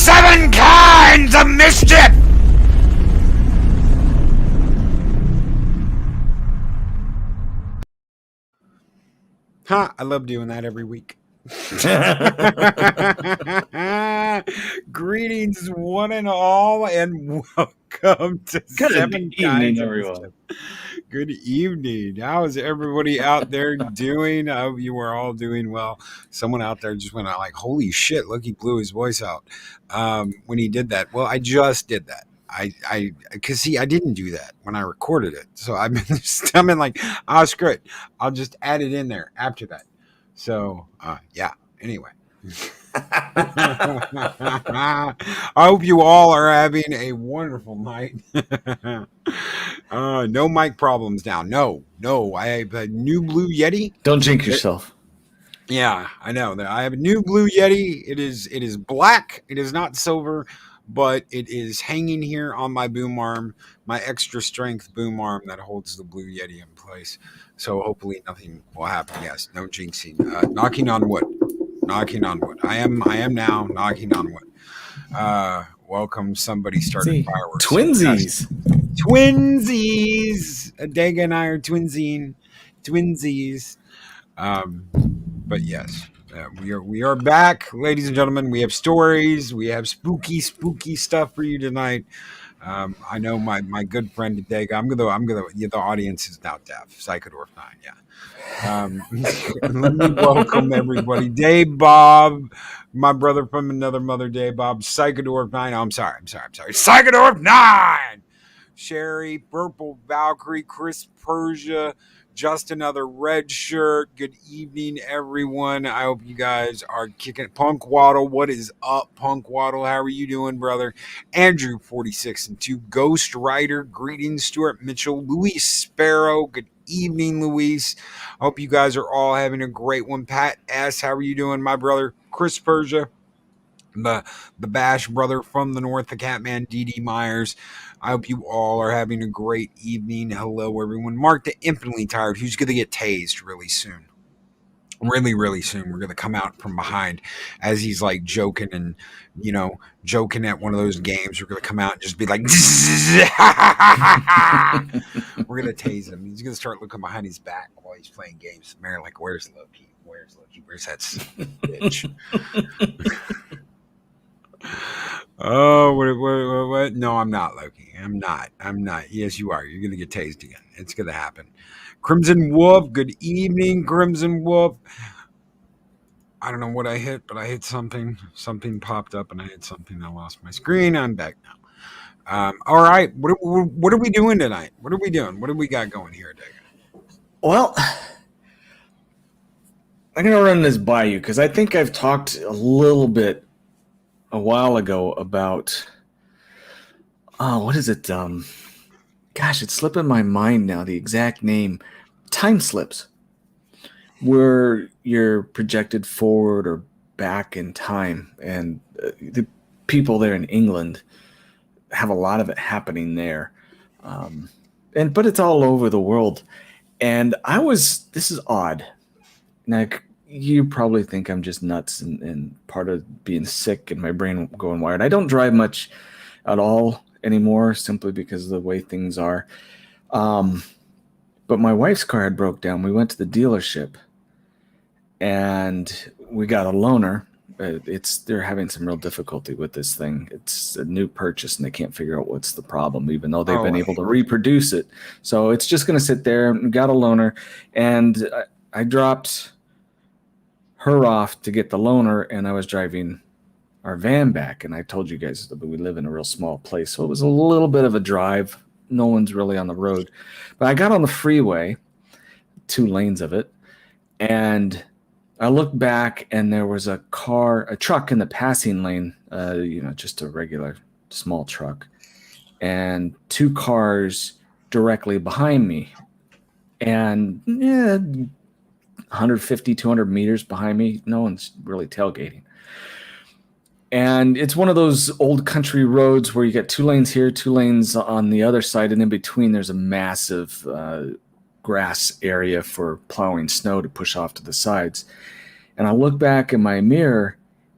7 kinds of mischief! Huh, I love doing that every week. Greetings, one and all, and welcome to Good 7 evening, Kinds of everyone. Mischief. Good evening. How is everybody out there doing? I hope you are all doing well. Someone out there just went out like, holy shit, look, he blew his voice out when he did that. Well, I just did that. Because see, I didn't do that when I recorded it. So I've been I'm like, oh, screw it. I'll just add it in there after that. So, yeah, anyway. I hope you all are having a wonderful night. No mic problems now. No. I have a new Blue Yeti. Don't jinx yourself. Yeah, I know. I have a new Blue Yeti. It is black. It is not silver, but it is hanging here on my boom arm, my extra strength boom arm that holds the Blue Yeti in place. So hopefully nothing will happen. Yes, no jinxing. Knocking on wood. Knocking on wood. I am now knocking on wood. Welcome. Somebody started fireworks. Twinsies. Yes. Twinsies. Adega and I are twinsies. But yes, we are back, ladies and gentlemen. We have stories. We have spooky stuff for you tonight. I know my good friend Adega. I'm gonna. Yeah, the audience is now deaf. Psychodorf 9. Yeah. Let me welcome everybody. Dave Bob, my brother from another mother, Dave Bob, Psychodorf 9. Oh, I'm sorry. Psychodorf 9. Sherry, Purple Valkyrie, Chris Persia, just another red shirt. Good evening, everyone. I hope you guys are kicking. Punk Waddle, what is up, Punk Waddle? How are you doing, brother? Andrew 46 and 2, Ghost Rider, greetings, Stuart Mitchell, Luis Sparrow. Good evening, Luis. I hope you guys are all having a great one. Pat S, how are you doing, my brother? Chris Persia, the Bash brother from the north, the Catman, D.D. Myers. I hope you all are having a great evening. Hello, everyone. Mark the Infinitely Tired, who's going to get tased really soon. Really soon. We're going to come out from behind as he's like joking and, joking at one of those games. We're going to come out and just be like, we're going to tase him. He's going to start looking behind his back while he's playing games. Mary, like, where's Loki? Where's that bitch? Oh, what? No, I'm not, Loki. I'm not. Yes, you are. You're going to get tased again. It's going to happen. Crimson Wolf, good evening, Crimson Wolf. I don't know what I hit, but I hit something. Something popped up, and I hit something. I lost my screen. I'm back now. All right. What are we doing tonight? What are we doing? What do we got going here, Adega? Well, I'm going to run this by you because I think I've talked a little bit a while ago about, what is it? Gosh, it's slipping my mind now, the exact name. Time slips, where you're projected forward or back in time. And the people there in England have a lot of it happening there. But it's all over the world. And this is odd. Now, you probably think I'm just nuts and part of being sick and my brain going wired. I don't drive much at all anymore simply because of the way things are. But my wife's car had broke down. We went to the dealership and we got a loaner. They're having some real difficulty with this thing. It's a new purchase and they can't figure out what's the problem, even though they've been able to reproduce it. So it's just going to sit there. We got a loaner, and I dropped her off to get the loaner, and I was driving our van back. And I told you guys that we live in a real small place, so it was a little bit of a drive. No one's really on the road. But I got on the freeway, 2 lanes of it, and I looked back, and there was a truck in the passing lane, just a regular small truck, and 2 cars directly behind me. And 150, 200 meters behind me, no one's really tailgating. And it's one of those old country roads where you get 2 lanes here, 2 lanes on the other side, and in between there's a massive grass area for plowing snow to push off to the sides. And I look back in my mirror,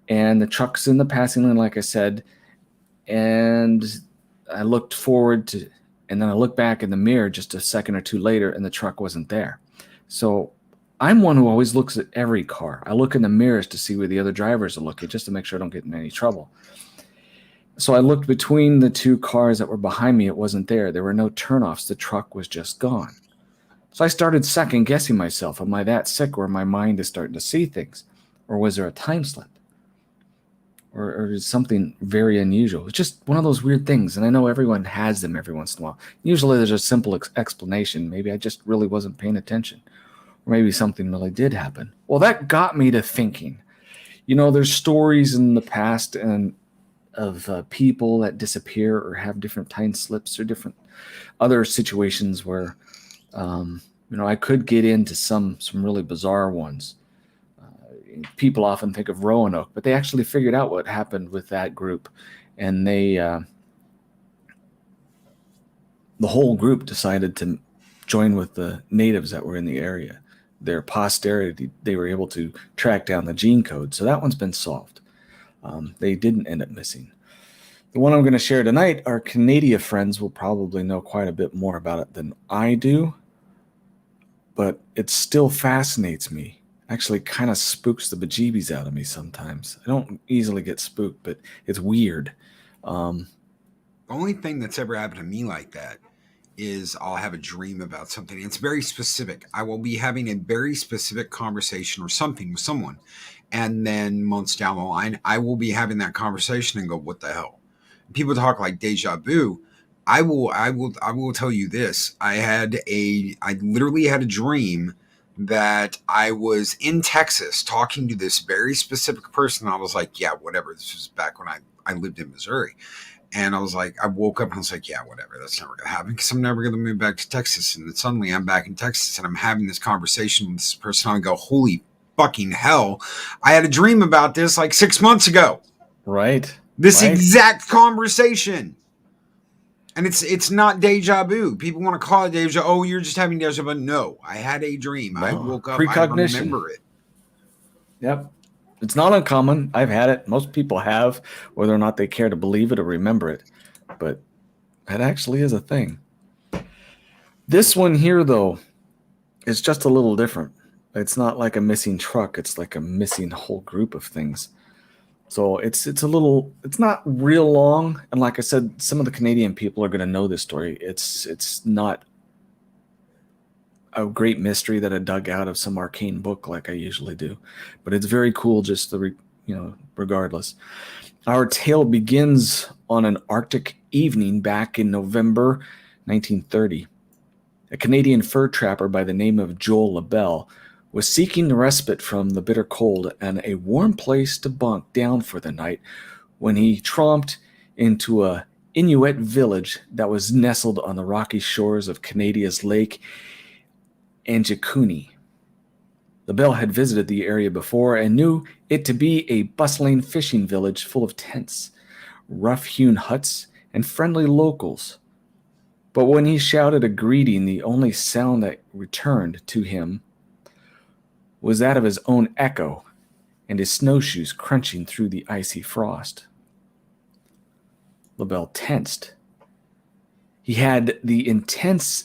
and the truck's in the passing lane, like I said, and I looked forward to, and then I looked back in the mirror just a second or two later, and the truck wasn't there. So I'm one who always looks at every car. I look in the mirrors to see where the other drivers are looking, just to make sure I don't get in any trouble. So I looked between the two cars that were behind me. It wasn't there. There were no turnoffs. The truck was just gone. So I started second guessing myself. Am I that sick where my mind is starting to see things? Or was there a time slip? Or is something very unusual? It's just one of those weird things. And I know everyone has them every once in a while. Usually there's a simple explanation. Maybe I just really wasn't paying attention. Or maybe something really did happen. Well, that got me to thinking. There's stories in the past and of people that disappear or have different time slips or different other situations where, I could get into some really bizarre ones. People often think of Roanoke, but they actually figured out what happened with that group, and the whole group decided to join with the natives that were in the area. Their posterity, they were able to track down the gene code, so that one's been solved. They didn't end up missing. The one I'm going to share tonight, our Canadian friends will probably know quite a bit more about it than I do, but it still fascinates me. Actually kind of spooks the bejeebies out of me sometimes. I don't easily get spooked, but it's weird. The only thing that's ever happened to me like that is I'll have a dream about something. It's very specific. I will be having a very specific conversation or something with someone, and then months down the line, I will be having that conversation and go, "What the hell?" People talk like deja vu. I will tell you this. I literally had a dream that I was in Texas talking to this very specific person. I was like, yeah, whatever. This was back when I lived in Missouri. And I was like, I woke up and I was like, yeah, whatever. That's never going to happen because I'm never going to move back to Texas. And then suddenly I'm back in Texas and I'm having this conversation with this person. I go, holy fucking hell. I had a dream about this like 6 months ago. Right. This right. exact conversation. And it's not deja vu. People want to call it deja. Oh, you're just having deja vu. No, I had a dream. No. I woke up. Precognition. I remember it. Yep. It's not uncommon. I've had it. Most people have, whether or not they care to believe it or remember it. But that actually is a thing. This one here, though, is just a little different. It's not like a missing truck. It's like a missing whole group of things. So it's not real long. And like I said, some of the Canadian people are going to know this story. It's not a great mystery that I dug out of some arcane book like I usually do, but it's very cool just regardless. Our tale begins on an Arctic evening back in November 1930. A Canadian fur trapper by the name of Joel LaBelle was seeking respite from the bitter cold and a warm place to bunk down for the night when he tromped into a Inuit village that was nestled on the rocky shores of Canada's Lake Anjikuni. LaBelle had visited the area before and knew it to be a bustling fishing village full of tents, rough-hewn huts, and friendly locals. But when he shouted a greeting, the only sound that returned to him was that of his own echo and his snowshoes crunching through the icy frost. LaBelle tensed. He had the instincts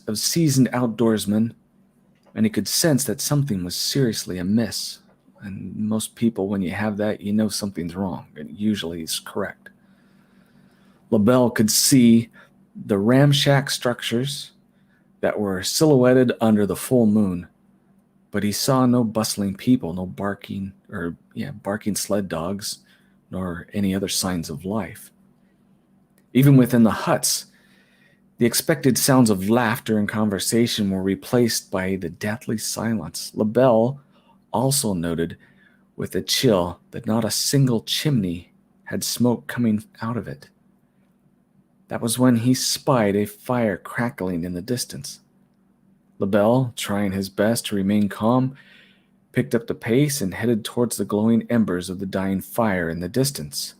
of seasoned outdoorsmen, and he could sense that something was seriously amiss. And most people, when you have that, you know something's wrong. It usually is correct. LaBelle could see the ramshack structures that were silhouetted under the full moon, but he saw no bustling people, no barking sled dogs, nor any other signs of life. Even within the huts, the expected sounds of laughter and conversation were replaced by the deathly silence. LaBelle also noted with a chill that not a single chimney had smoke coming out of it. That was when he spied a fire crackling in the distance. LaBelle, trying his best to remain calm, picked up the pace and headed towards the glowing embers of the dying fire in the distance.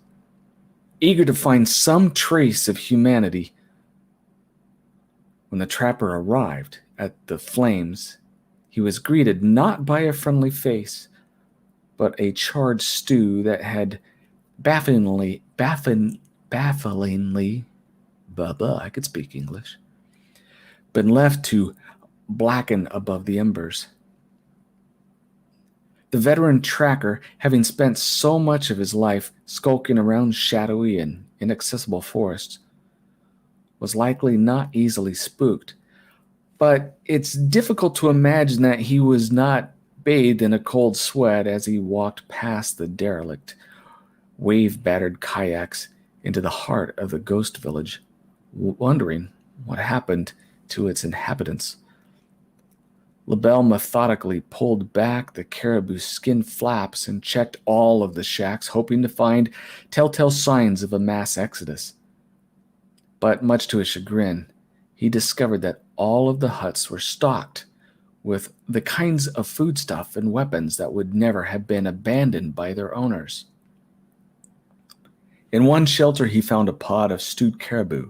Eager to find some trace of humanity, when the trapper arrived at the flames, he was greeted not by a friendly face, but a charred stew that had bafflingly, I could speak English, been left to blacken above the embers. The veteran tracker, having spent so much of his life skulking around shadowy and inaccessible forests, was likely not easily spooked, but it's difficult to imagine that he was not bathed in a cold sweat as he walked past the derelict, wave-battered kayaks into the heart of the ghost village, wondering what happened to its inhabitants. LaBelle methodically pulled back the caribou skin flaps and checked all of the shacks, hoping to find telltale signs of a mass exodus. But much to his chagrin, he discovered that all of the huts were stocked with the kinds of foodstuff and weapons that would never have been abandoned by their owners. In one shelter, he found a pod of stewed caribou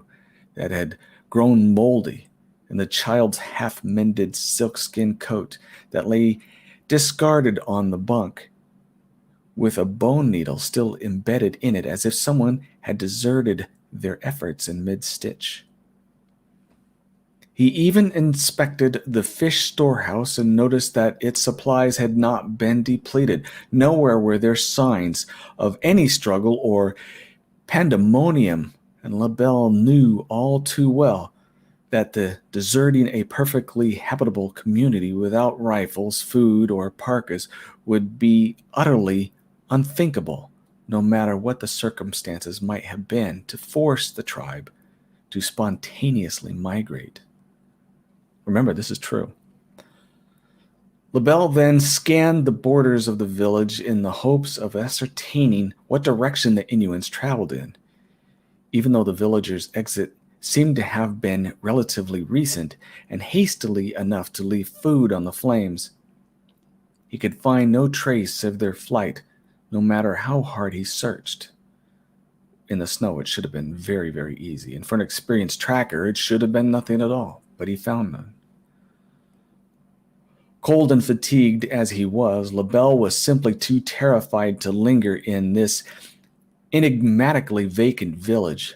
that had grown moldy, and the child's half-mended silkskin coat that lay discarded on the bunk, with a bone needle still embedded in it as if someone had deserted their efforts in mid-stitch. He even inspected the fish storehouse and noticed that its supplies had not been depleted. Nowhere were there signs of any struggle or pandemonium, and LaBelle knew all too well that the deserting a perfectly habitable community without rifles, food, or parkas would be utterly unthinkable, no matter what the circumstances might have been to force the tribe to spontaneously migrate. Remember, this is true. LaBelle then scanned the borders of the village in the hopes of ascertaining what direction the Inuits traveled in. Even though the villagers' exit seemed to have been relatively recent and hastily enough to leave food on the flames, he could find no trace of their flight, no matter how hard he searched. In the snow, it should have been very, very easy, and for an experienced tracker, it should have been nothing at all, but he found none. Cold and fatigued as he was, LaBelle was simply too terrified to linger in this enigmatically vacant village.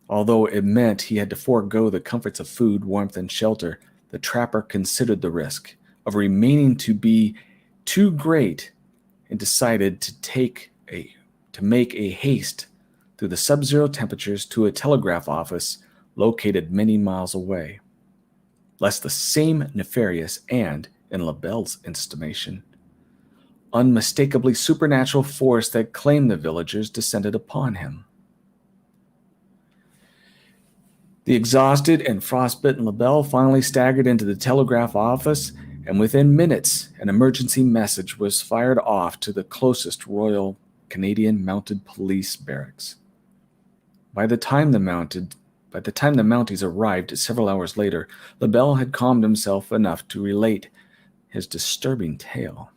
Although it meant he had to forego the comforts of food, warmth, and shelter, the trapper considered the risk of remaining to be too great and decided to make a haste through the sub-zero temperatures to a telegraph office located many miles away, lest the same nefarious and, in LaBelle's estimation, unmistakably supernatural force that claimed the villagers descended upon him. The exhausted and frostbitten LaBelle finally staggered into the telegraph office, and within minutes, an emergency message was fired off to the closest Royal Canadian Mounted Police barracks. By the time the Mounties arrived several hours later, LaBelle had calmed himself enough to relate his disturbing tale.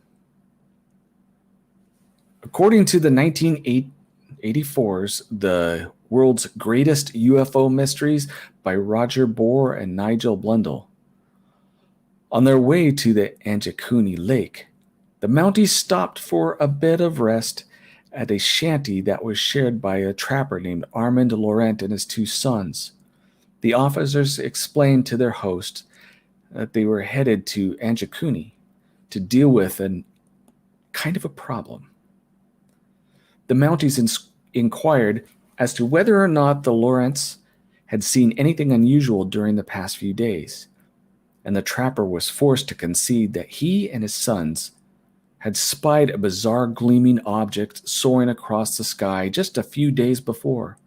According to the 1984's The World's Greatest UFO Mysteries by Roger Bohr and Nigel Blundell, on their way to the Anjakuni Lake, the Mounties stopped for a bit of rest at a shanty that was shared by a trapper named Armand Laurent and his two sons. The officers explained to their host that they were headed to Anjakuni to deal with a kind of a problem. The Mounties inquired as to whether or not the Laurents had seen anything unusual during the past few days, and the trapper was forced to concede that he and his sons had spied a bizarre gleaming object soaring across the sky just a few days before.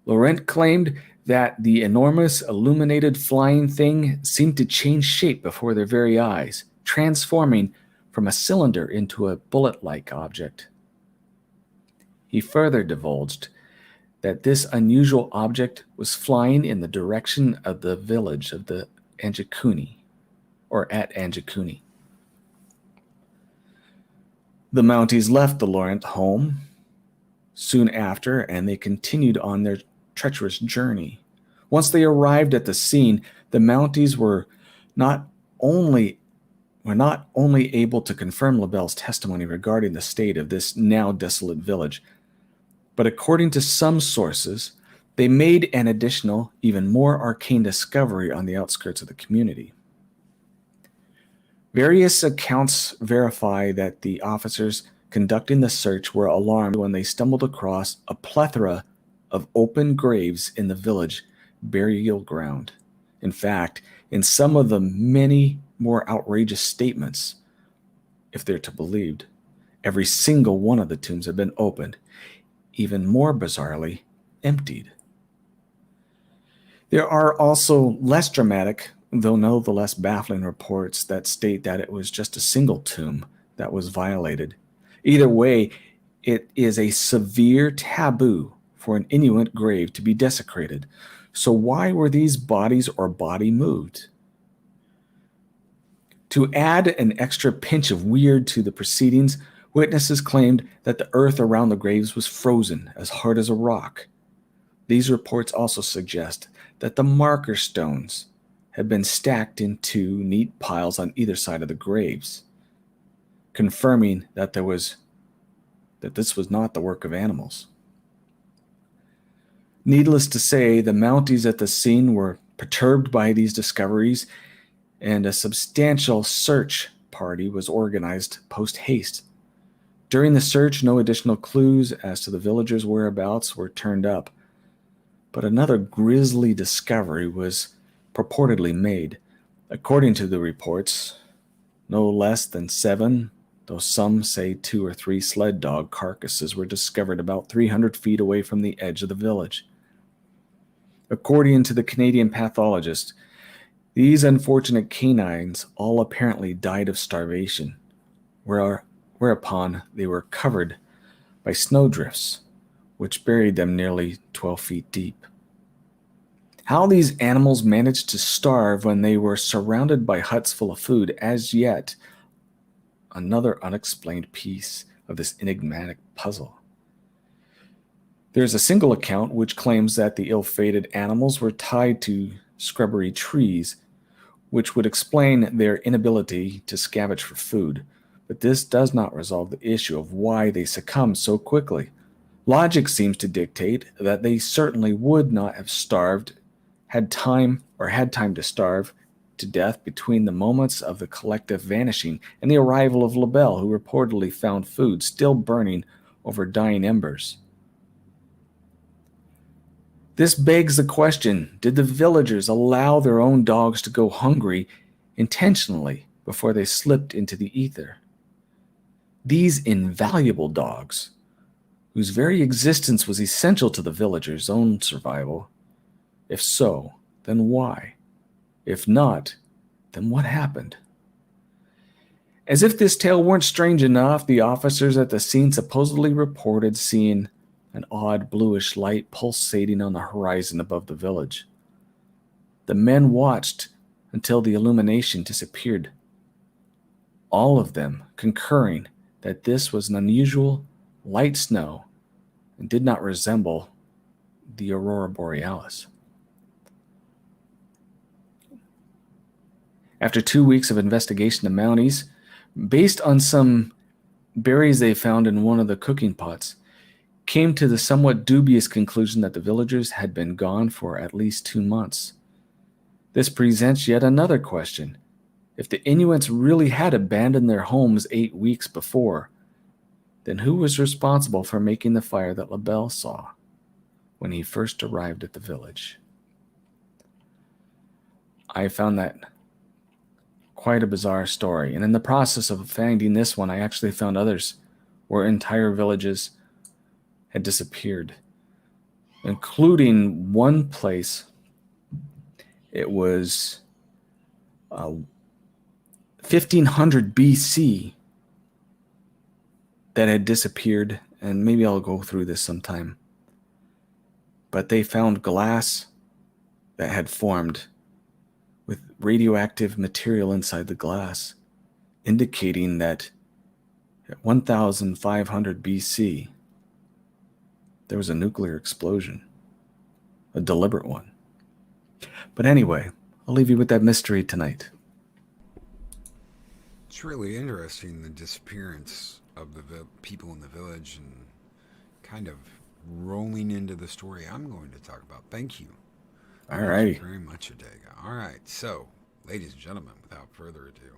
Laurent claimed that the enormous illuminated flying thing seemed to change shape before their very eyes, transforming from a cylinder into a bullet-like object. He further divulged that this unusual object was flying in the direction of the village of the Anjakuni, or at Anjakuni. The Mounties left the Laurent home soon after, and they continued on their treacherous journey. Once they arrived at the scene, the Mounties were not only were not only able to confirm LaBelle's testimony regarding the state of this now desolate village, but according to some sources, they made an additional, even more arcane discovery on the outskirts of the community. Various accounts verify that the officers conducting the search were alarmed when they stumbled across a plethora of open graves in the village burial ground. In fact, in some of the many more outrageous statements, if they're to be believed, every single one of the tombs had been opened, even more bizarrely, emptied. There are also less dramatic, though no the less baffling reports that state that it was just a single tomb that was violated. Either way, it is a severe taboo for an Inuit grave to be desecrated. So why were these bodies or body moved? To add an extra pinch of weird to the proceedings, witnesses claimed that the earth around the graves was frozen as hard as a rock. These reports also suggest that the marker stones had been stacked in two neat piles on either side of the graves, confirming that this was not the work of animals. Needless to say, the Mounties at the scene were perturbed by these discoveries, and a substantial search party was organized post-haste. During the search, no additional clues as to the villagers' whereabouts were turned up, but another grisly discovery was purportedly made. According to the reports, no less than 7, though some say 2 or 3 sled dog carcasses were discovered about 300 feet away from the edge of the village. According to the Canadian pathologist, these unfortunate canines all apparently died of starvation, whereupon they were covered by snowdrifts, which buried them nearly 12 feet deep. How these animals managed to starve when they were surrounded by huts full of food, as yet another unexplained piece of this enigmatic puzzle. There's a single account which claims that the ill-fated animals were tied to scrubbery trees, which would explain their inability to scavenge for food, but this does not resolve the issue of why they succumbed so quickly. Logic seems to dictate that they certainly would not have starved, had time to starve to death between the moments of the collective vanishing and the arrival of LaBelle, who reportedly found food still burning over dying embers. This begs the question, did the villagers allow their own dogs to go hungry intentionally before they slipped into the ether? These invaluable dogs, whose very existence was essential to the villagers' own survival. If so, then why? If not, then what happened? As if this tale weren't strange enough, the officers at the scene supposedly reported seeing an odd bluish light pulsating on the horizon above the village. The men watched until the illumination disappeared, all of them concurring that this was an unusual light snow and did not resemble the aurora borealis. After 2 weeks of investigation, the Mounties, based on some berries they found in one of the cooking pots, came to the somewhat dubious conclusion that the villagers had been gone for at least 2 months. This presents yet another question. If the Inuits really had abandoned their homes 8 weeks before, then who was responsible for making the fire that LaBelle saw when he first arrived at the village? I found that quite a bizarre story, and in the process of finding this one, I actually found others where entire villages had disappeared, including one place. It was 1500 BC that had disappeared, and maybe I'll go through this sometime. But they found glass that had formed with radioactive material inside the glass, indicating that at 1500 BC, there was a nuclear explosion, a deliberate one. But anyway, I'll leave you with that mystery tonight. It's really interesting, the disappearance of the people in the village and kind of rolling into the story I'm going to talk about. Thank you. All Thank you righty. very much, Adega. All right, so, ladies and gentlemen, without further ado,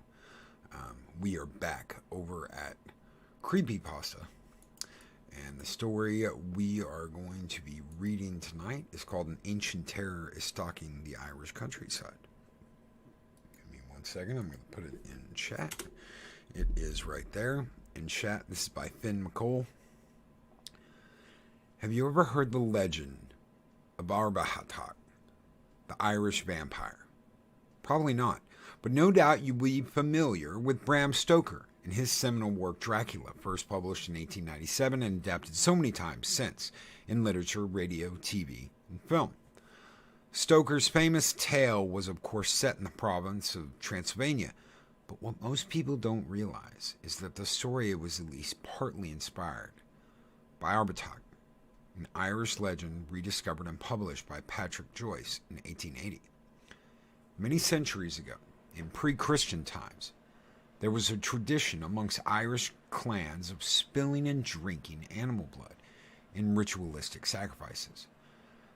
we are back over at Creepypasta. And the story we are going to be reading tonight is called An Ancient Terror is Stalking the Irish Countryside. Give me 1 second. I'm going to put it in chat. It is right there in chat. This is by Finn McColl. Have you ever heard the legend of Arbuthnot, the Irish vampire? Probably not, but no doubt you will be familiar with Bram Stoker and his seminal work Dracula, first published in 1897 and adapted so many times since in literature, radio, TV, and film. Stoker's famous tale was, of course, set in the province of Transylvania, but what most people don't realize is that the story was at least partly inspired by Arbuthnot, an Irish legend rediscovered and published by Patrick Joyce in 1880. Many centuries ago, in pre-Christian times, there was a tradition amongst Irish clans of spilling and drinking animal blood in ritualistic sacrifices.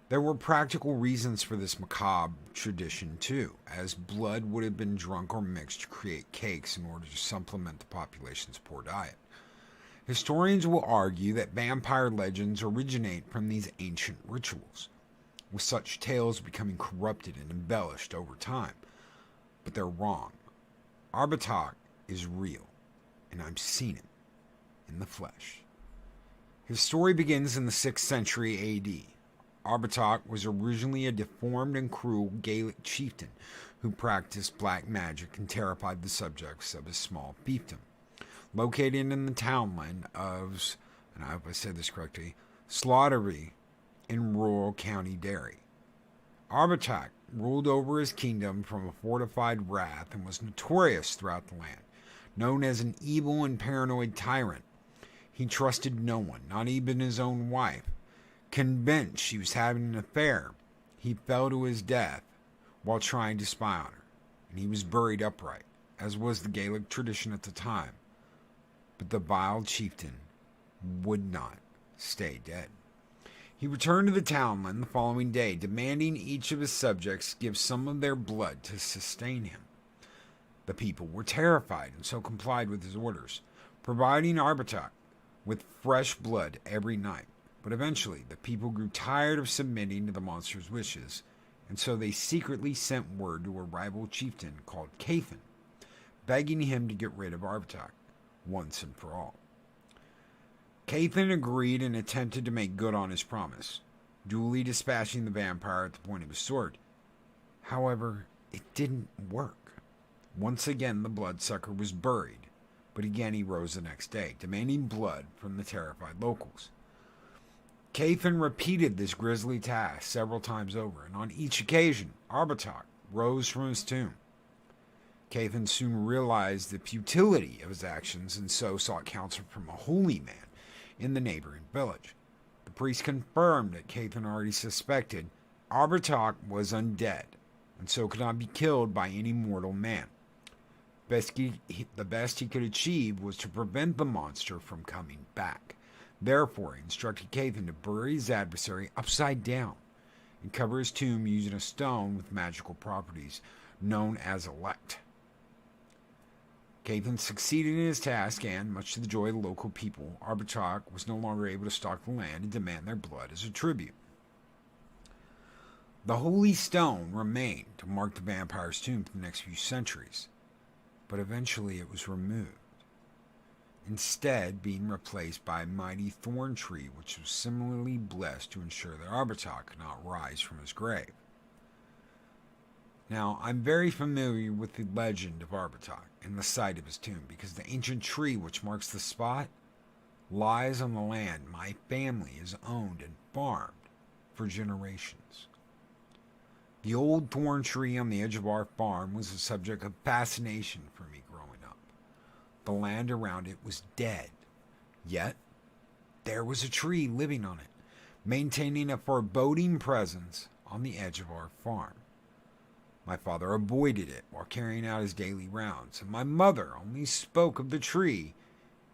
There were practical reasons for this macabre tradition too, as blood would have been drunk or mixed to create cakes in order to supplement the population's poor diet. Historians will argue that vampire legends originate from these ancient rituals, with such tales becoming corrupted and embellished over time. But they're wrong. Arbuthnot is real, and I've seen it in the flesh. His story begins in the 6th century AD. Arbuthnot was originally a deformed and cruel Gaelic chieftain who practiced black magic and terrified the subjects of his small fiefdom. Located in the townland of, and I hope I said this correctly, Slaughterby in rural County Derry. Arbuthnot ruled over his kingdom from a fortified wrath and was notorious throughout the land. Known as an evil and paranoid tyrant, he trusted no one, not even his own wife. Convinced she was having an affair, he fell to his death while trying to spy on her, and he was buried upright, as was the Gaelic tradition at the time. But the vile chieftain would not stay dead. He returned to the townland the following day, demanding each of his subjects give some of their blood to sustain him. The people were terrified and so complied with his orders, providing Arbuthnot with fresh blood every night. But eventually, the people grew tired of submitting to the monster's wishes, and so they secretly sent word to a rival chieftain called Caithin, begging him to get rid of Arbuthnot once and for all. Caithin agreed and attempted to make good on his promise, duly dispatching the vampire at the point of his sword. However, it didn't work. Once again, the bloodsucker was buried, but again he rose the next day, demanding blood from the terrified locals. Caithin repeated this grisly task several times over, and on each occasion, Arbuthnot rose from his tomb. Caithin soon realized the futility of his actions and so sought counsel from a holy man in the neighboring village. The priest confirmed that Caithin already suspected Arbuthnot was undead, and so could not be killed by any mortal man. The best he could achieve was to prevent the monster from coming back. Therefore, he instructed Caithin to bury his adversary upside down and cover his tomb using a stone with magical properties known as elect. Caithin succeeded in his task, and, much to the joy of the local people, Arbuthnot was no longer able to stalk the land and demand their blood as a tribute. The holy stone remained to mark the vampire's tomb for the next few centuries, but eventually it was removed, instead being replaced by a mighty thorn tree which was similarly blessed to ensure that Arbuthnot could not rise from his grave. Now, I'm very familiar with the legend of Arbuthnot and the site of his tomb, because the ancient tree which marks the spot lies on the land my family has owned and farmed for generations. The old thorn tree on the edge of our farm was a subject of fascination for me growing up. The land around it was dead, yet there was a tree living on it, maintaining a foreboding presence on the edge of our farm. My father avoided it while carrying out his daily rounds, and my mother only spoke of the tree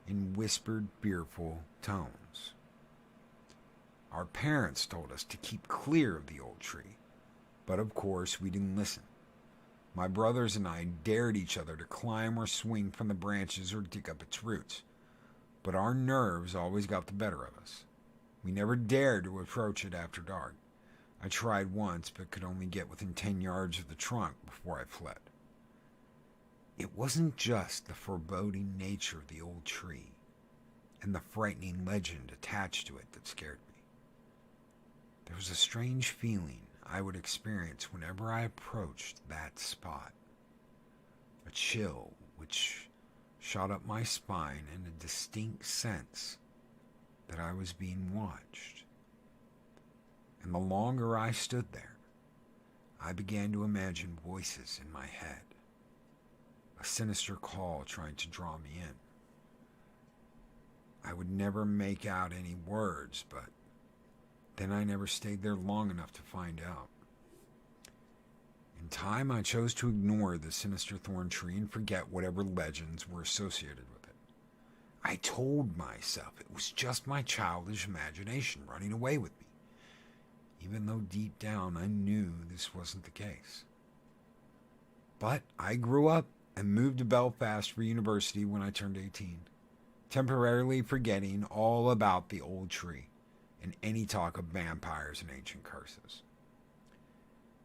in whispered, fearful tones. Our parents told us to keep clear of the old tree, but of course we didn't listen. My brothers and I dared each other to climb or swing from the branches or dig up its roots, but our nerves always got the better of us. We never dared to approach it after dark. I tried once, but could only get within 10 yards of the trunk before I fled. It wasn't just the foreboding nature of the old tree and the frightening legend attached to it that scared me. There was a strange feeling I would experience whenever I approached that spot. A chill which shot up my spine and a distinct sense that I was being watched. And the longer I stood there, I began to imagine voices in my head, a sinister call trying to draw me in. I would never make out any words, but then I never stayed there long enough to find out. In time, I chose to ignore the sinister thorn tree and forget whatever legends were associated with it. I told myself it was just my childish imagination running away with me, even though deep down I knew this wasn't the case. But I grew up and moved to Belfast for university when I turned 18, temporarily forgetting all about the old tree and any talk of vampires and ancient curses.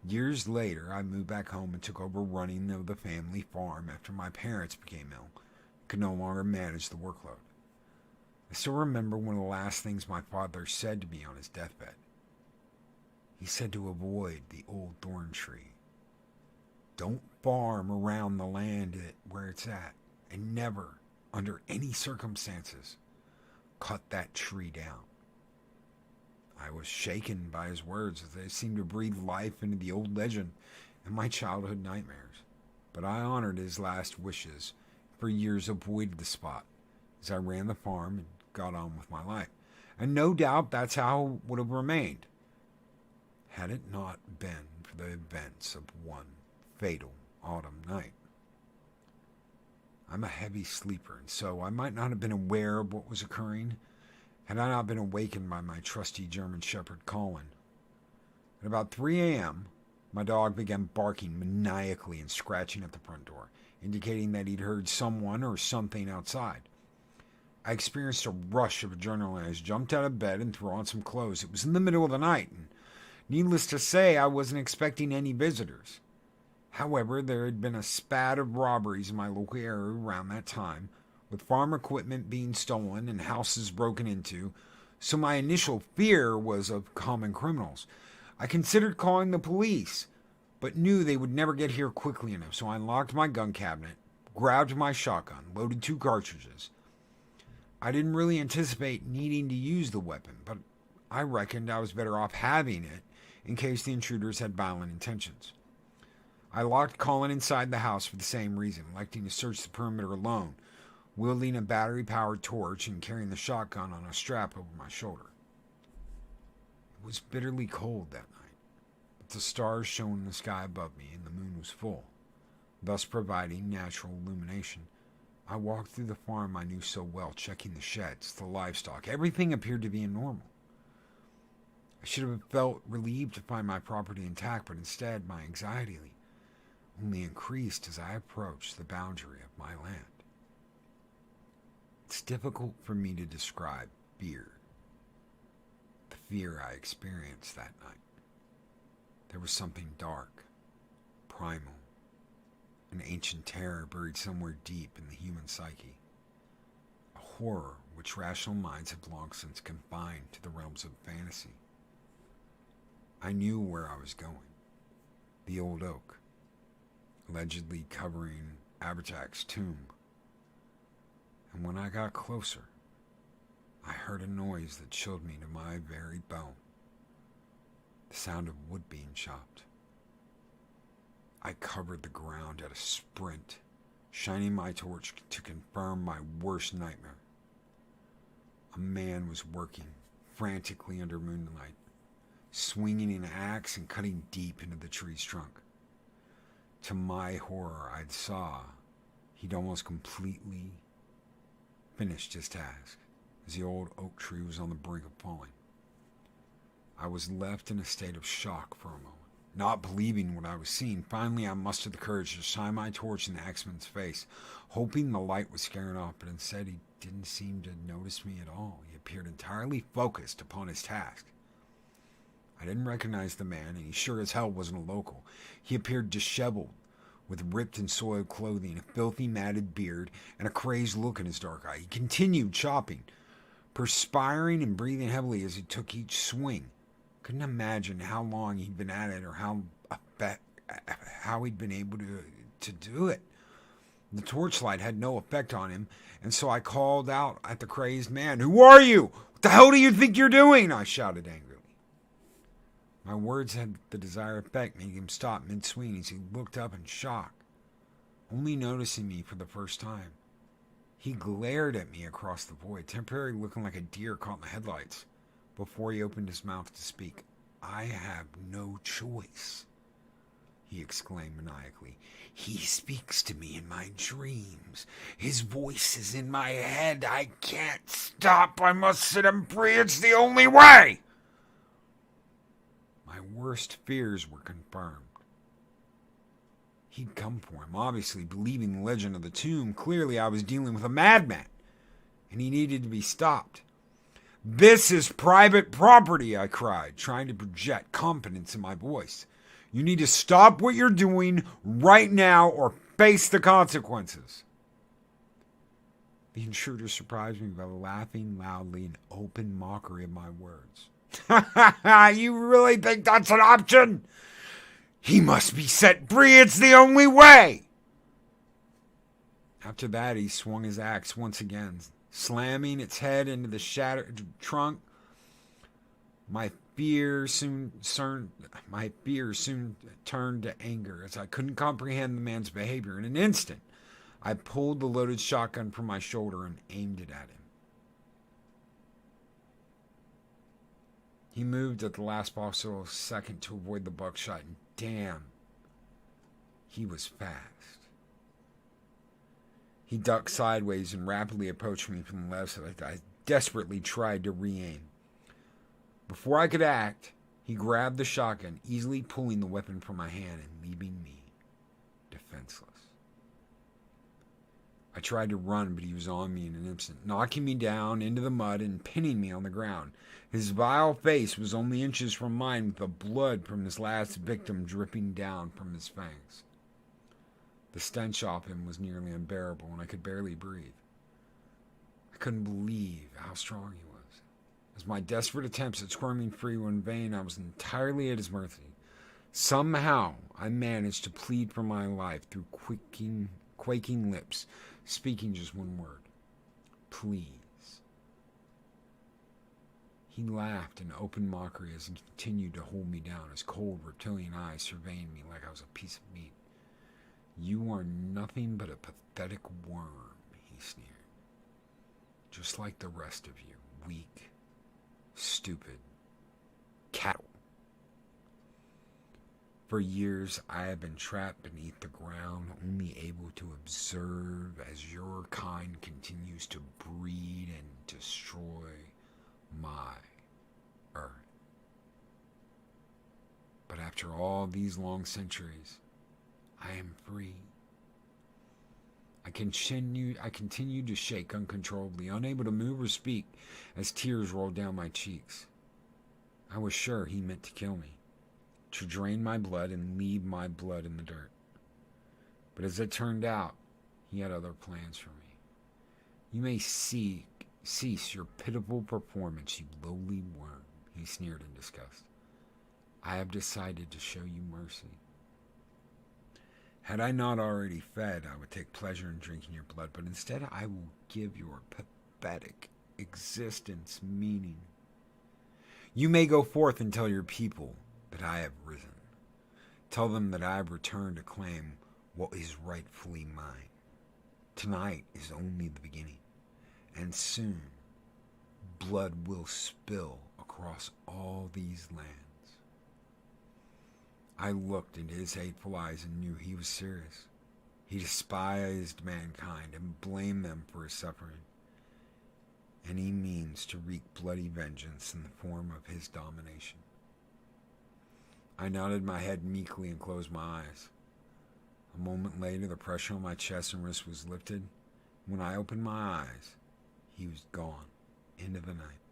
Years later, I moved back home and took over running of the family farm after my parents became ill and could no longer manage the workload. I still remember one of the last things my father said to me on his deathbed. He said to avoid the old thorn tree. Don't farm around the land where it's at, and never, under any circumstances, cut that tree down. I was shaken by his words as they seemed to breathe life into the old legend and my childhood nightmares. But I honored his last wishes. For years avoided the spot as I ran the farm and got on with my life. And no doubt that's how it would have remained had it not been for the events of one fatal autumn night. I'm a heavy sleeper, and so I might not have been aware of what was occurring had I not been awakened by my trusty German Shepherd Colin. At about 3 a.m., my dog began barking maniacally and scratching at the front door, indicating that he'd heard someone or something outside. I experienced a rush of adrenaline as I jumped out of bed and threw on some clothes. It was in the middle of the night, and needless to say, I wasn't expecting any visitors. However, there had been a spat of robberies in my local area around that time, with farm equipment being stolen and houses broken into, so my initial fear was of common criminals. I considered calling the police, but knew they would never get here quickly enough, so I unlocked my gun cabinet, grabbed my shotgun, loaded 2 cartridges. I didn't really anticipate needing to use the weapon, but I reckoned I was better off having it in case the intruders had violent intentions. I locked Colin inside the house for the same reason, electing to search the perimeter alone, wielding a battery-powered torch and carrying the shotgun on a strap over my shoulder. It was bitterly cold that night, but the stars shone in the sky above me and the moon was full, thus providing natural illumination. I walked through the farm I knew so well, checking the sheds, the livestock. Everything appeared to be normal. I should have felt relieved to find my property intact, but instead my anxiety only increased as I approached the boundary of my land. It's difficult for me to describe fear, the fear I experienced that night. There was something dark, primal, an ancient terror buried somewhere deep in the human psyche, a horror which rational minds have long since confined to the realms of fantasy. I knew where I was going, the old oak, allegedly covering Abhishek's tomb. And when I got closer, I heard a noise that chilled me to my very bone, the sound of wood being chopped. I covered the ground at a sprint, shining my torch to confirm my worst nightmare. A man was working frantically under moonlight, swinging an axe and cutting deep into the tree's trunk. To my horror, I saw he'd almost completely finished his task as the old oak tree was on the brink of falling. I was left in a state of shock for a moment, not believing what I was seeing. Finally, I mustered the courage to shine my torch in the axeman's face, hoping the light was scaring off, but instead he didn't seem to notice me at all. He appeared entirely focused upon his task. I didn't recognize the man, and he sure as hell wasn't a local. He appeared disheveled, with ripped and soiled clothing, a filthy matted beard, and a crazed look in his dark eye. He continued chopping, perspiring and breathing heavily as he took each swing. Couldn't imagine how long he'd been at it or how he'd been able to do it. The torchlight had no effect on him, and so I called out at the crazed man, "Who are you? What the hell do you think you're doing?" I shouted angrily. My words had the desired effect, making him stop mid-swing as he looked up in shock, only noticing me for the first time. He glared at me across the void, temporarily looking like a deer caught in the headlights, before he opened his mouth to speak. "I have no choice," he exclaimed maniacally. "He speaks to me in my dreams. His voice is in my head. I can't stop. I must set him free. It's the only way." My worst fears were confirmed. He'd come for him, obviously believing the legend of the tomb. Clearly, I was dealing with a madman, and he needed to be stopped. "This is private property," I cried, trying to project confidence in my voice. "You need to stop what you're doing right now or face the consequences." The intruder surprised me by laughing loudly in open mockery of my words. "You really think that's an option? He must be set free. It's the only way." After that, he swung his axe once again, slamming its head into the shattered trunk. My fear soon turned to anger as I couldn't comprehend the man's behavior. In an instant, I pulled the loaded shotgun from my shoulder and aimed it at him. He moved at the last possible second to avoid the buckshot, and damn, he was fast. He ducked sideways and rapidly approached me from the left side. I desperately tried to re-aim. Before I could act, he grabbed the shotgun, easily pulling the weapon from my hand and leaving me defenseless. I tried to run, but he was on me in an instant, knocking me down into the mud and pinning me on the ground. His vile face was only inches from mine, with the blood from his last victim dripping down from his fangs. The stench off him was nearly unbearable, and I could barely breathe. I couldn't believe how strong he was. As my desperate attempts at squirming free were in vain, I was entirely at his mercy. Somehow, I managed to plead for my life through quaking lips, speaking just one word: "Please." He laughed in open mockery as he continued to hold me down, his cold reptilian eyes surveying me like I was a piece of meat. "You are nothing but a pathetic worm," he sneered. "Just like the rest of you, weak, stupid cattle. For years, I have been trapped beneath the ground, only able to observe as your kind continues to breed and destroy my earth. But after all these long centuries, I am free. I continued to shake uncontrollably, unable to move or speak as tears rolled down my cheeks. I was sure he meant to kill me, to drain my blood and leave my blood in the dirt. But as it turned out, he had other plans for me. "You may cease your pitiful performance, you lowly worm," he sneered in disgust. "I have decided to show you mercy. Had I not already fed, I would take pleasure in drinking your blood, but instead I will give your pathetic existence meaning. You may go forth and tell your people that I have risen. Tell them that I have returned to claim what is rightfully mine. Tonight is only the beginning, and soon blood will spill across all these lands. I looked into his hateful eyes and knew he was serious. He despised mankind and blamed them for his suffering. Any means to wreak bloody vengeance in the form of his domination. I nodded my head meekly and closed my eyes. A moment later, the pressure on my chest and wrist was lifted. When I opened my eyes, he was gone into the night,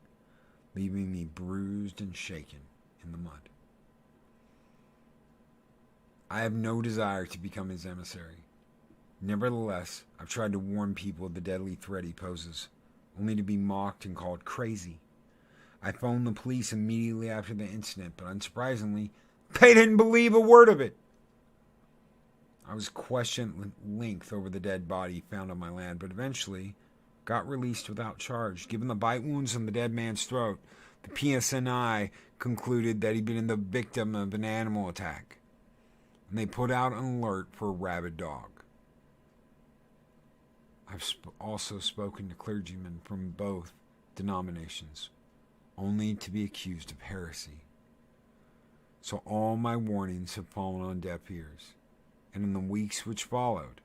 leaving me bruised and shaken in the mud. I have no desire to become his emissary. Nevertheless, I've tried to warn people of the deadly threat he poses, only to be mocked and called crazy. I phoned the police immediately after the incident, but unsurprisingly, they didn't believe a word of it. I was questioned at length over the dead body found on my land, but eventually got released without charge. Given the bite wounds on the dead man's throat, the PSNI concluded that he'd been the victim of an animal attack, and they put out an alert for a rabid dog. I've also spoken to clergymen from both denominations, only to be accused of heresy. So all my warnings have fallen on deaf ears, and in the weeks which followed,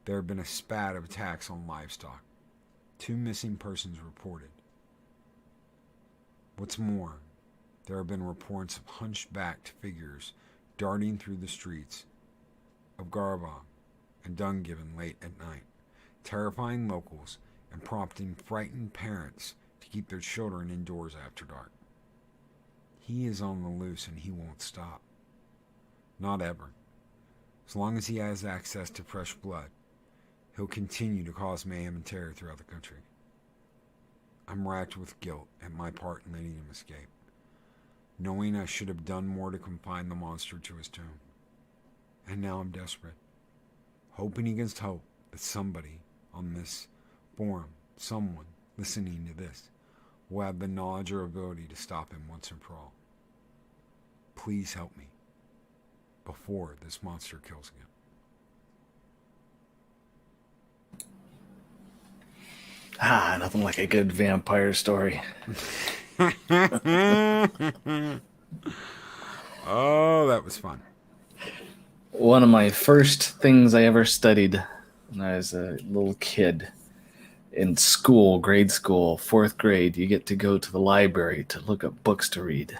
there have been a spat of attacks on livestock. 2 missing persons reported. What's more, there have been reports of hunchbacked figures darting through the streets of Garbagh and Dungiven late at night, terrifying locals and prompting frightened parents to keep their children indoors after dark. He is on the loose and he won't stop. Not ever. As long as he has access to fresh blood, he'll continue to cause mayhem and terror throughout the country. I'm racked with guilt at my part in letting him escape, knowing I should have done more to confine the monster to his tomb. And now I'm desperate, hoping against hope that somebody on this forum, someone listening to this, will have the knowledge or ability to stop him once and for all. Please help me before this monster kills again. Nothing like a good vampire story. Oh, that was fun. One of my first things I ever studied when I was a little kid in school, grade school, 4th grade, you get to go to the library to look up books to read.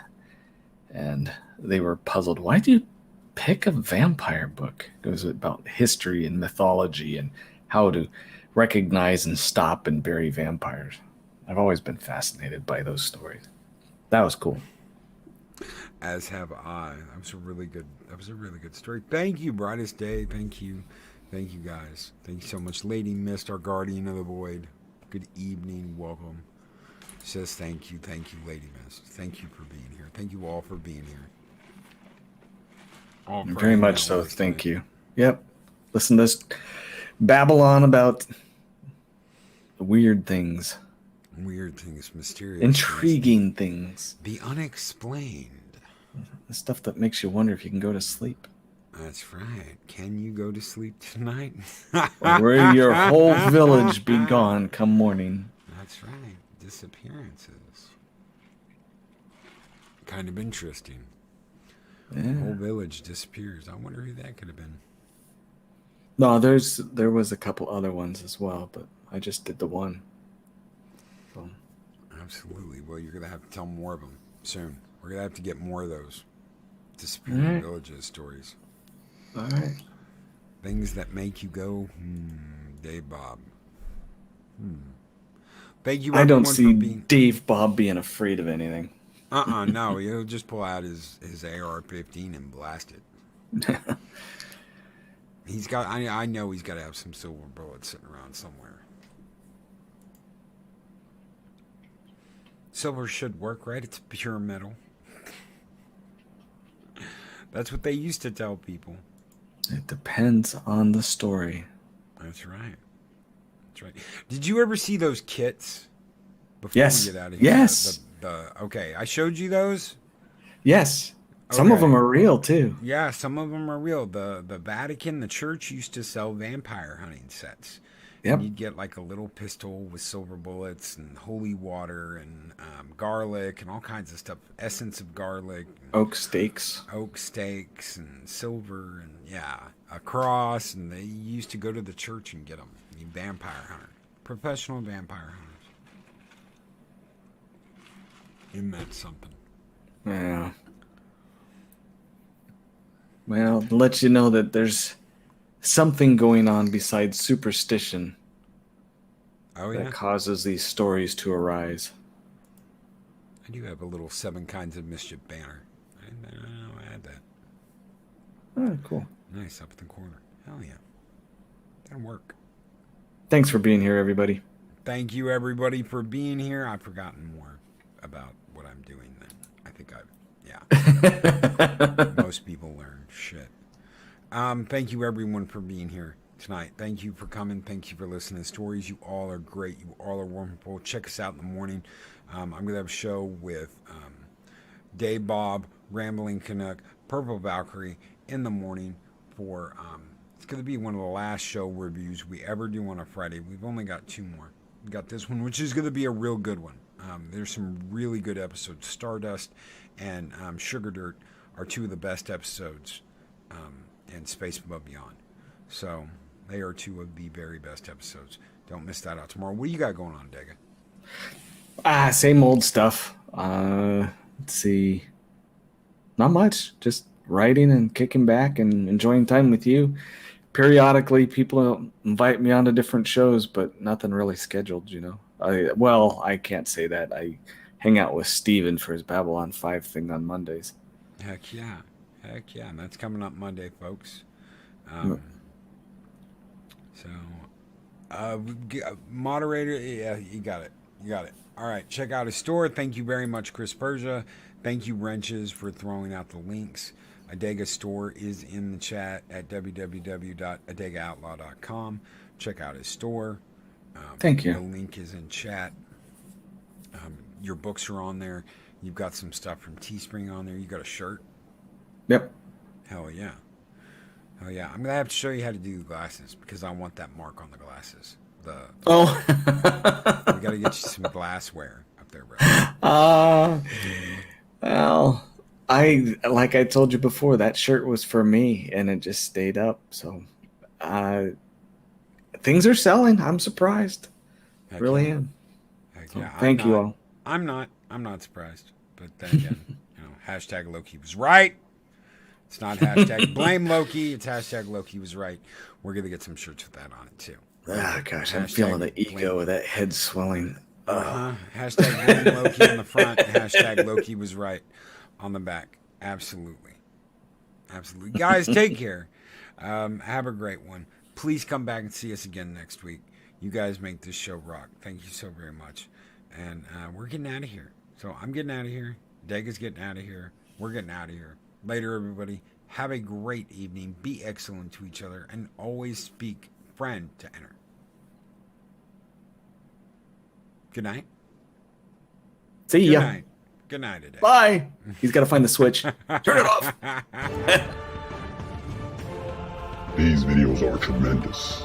And they were puzzled. Why do you pick a vampire book? It was about history and mythology and how to recognize and stop and bury vampires. I've always been fascinated by those stories. That was cool. As have I. That was a really good story. Thank you, Brightest Day. Thank you, guys. Thank you so much. Lady Mist, our guardian of the void. Good evening. Welcome. Says thank you, Lady Mist. Thank you for being here. Thank you all for being here. All very much so. Thank you. Yep. Listen to this babble on about weird things. Mysterious. Intriguing things. The unexplained. The stuff that makes you wonder if you can go to sleep. That's right. Can you go to sleep tonight? Or will your whole village be gone come morning? That's right. Disappearances. Kind of interesting. Yeah. The whole village disappears. I wonder who that could have been. No, there was a couple other ones as well, but I just did the one. So. Absolutely. Well, you're going to have to tell more of them soon. We're going to have to get more of those disappearing villages stories. All right. Things that make you go, Dave Bob. Thank you. I don't see Dave Bob being afraid of anything. No. He'll just pull out his AR-15 and blast it. He's got. I know he's got to have some silver bullets sitting around somewhere. Silver should work, right? It's pure metal. That's what they used to tell people. It depends on the story. That's right. Did you ever see those kits? Before yes. We get out of here? Yes. Okay, I showed you those. Yes. Some of them are real too. Yeah, some of them are real. The Vatican, the church used to sell vampire hunting sets. And Yep. you'd get like a little pistol with silver bullets and holy water and garlic and all kinds of stuff. Essence of garlic, and Oak steaks. oak stakes, and silver, and yeah, a cross. And they used to go to the church and get them. You vampire hunter, professional vampire hunters. It meant something. Yeah. Well, to let you know that there's something going on besides superstition Oh that yeah, causes these stories to arise. I do have a little 7 Kinds of Mischief banner. I had that. Oh, cool. Nice up in the corner. Hell yeah, that'll work. Thanks for being here, everybody. Thank you everybody for being here. I've forgotten more about what I'm doing than I think I've. Yeah, most people learn shit. Thank you everyone for being here tonight. Thank you for coming. Thank you for listening to stories. You all are great. You all are wonderful. Check us out in the morning. I'm going to have a show with Dave Bob, Rambling Canuck, Purple Valkyrie in the morning for it's going to be one of the last show reviews we ever do on a Friday. We've only got 2 more. We got this one, which is going to be a real good one. There's some really good episodes. Stardust and Sugar Dirt are 2 of the best episodes in Space Above Beyond. So they are 2 of the very best episodes. Don't miss that out tomorrow. What do you got going on, Dega? Same old stuff. Let's see. Not much. Just writing and kicking back and enjoying time with you. Periodically, people invite me onto different shows, but nothing really scheduled, you know. I can't say that. I hang out with Steven for his Babylon 5 thing on Mondays. Heck yeah. Heck yeah. And that's coming up Monday, folks. Moderator, yeah, you got it. You got it. All right, check out his store. Thank you very much, Chris Persia. Thank you, Wrenches, for throwing out the links. Adega's store is in the chat at www.adegaoutlaw.com. Check out his store. Thank you. The link is in chat. Your books are on there. You've got some stuff from Teespring on there. You got a shirt? Yep. Hell yeah. Hell yeah. I'm going to have to show you how to do the glasses because I want that mark on the glasses. We got to get you some glassware up there, bro. Well, like I told you before, that shirt was for me and it just stayed up. So things are selling. I'm surprised. Heck Really yeah. am. Heck So, yeah. thank you all. I'm not surprised. But then again, hashtag Loki was right. It's not hashtag blame Loki. It's hashtag Loki was right. We're going to get some shirts with that on it too. Gosh, I'm feeling the ego of that head swelling. Hashtag blame Loki on the front. Hashtag Loki was right on the back. Absolutely. Absolutely. Guys, take care. Have a great one. Please come back and see us again next week. You guys make this show rock. Thank you so very much. And we're getting out of here. So I'm getting out of here. Dega's getting out of here. We're getting out of here. Later, everybody. Have a great evening. Be excellent to each other. And always speak friend to enter. Good night. See ya. Good night. Good night today. Bye. He's got to find the switch. Turn it off. These videos are tremendous.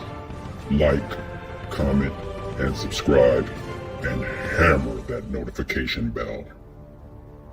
Like, comment, and subscribe, and hammer that notification bell.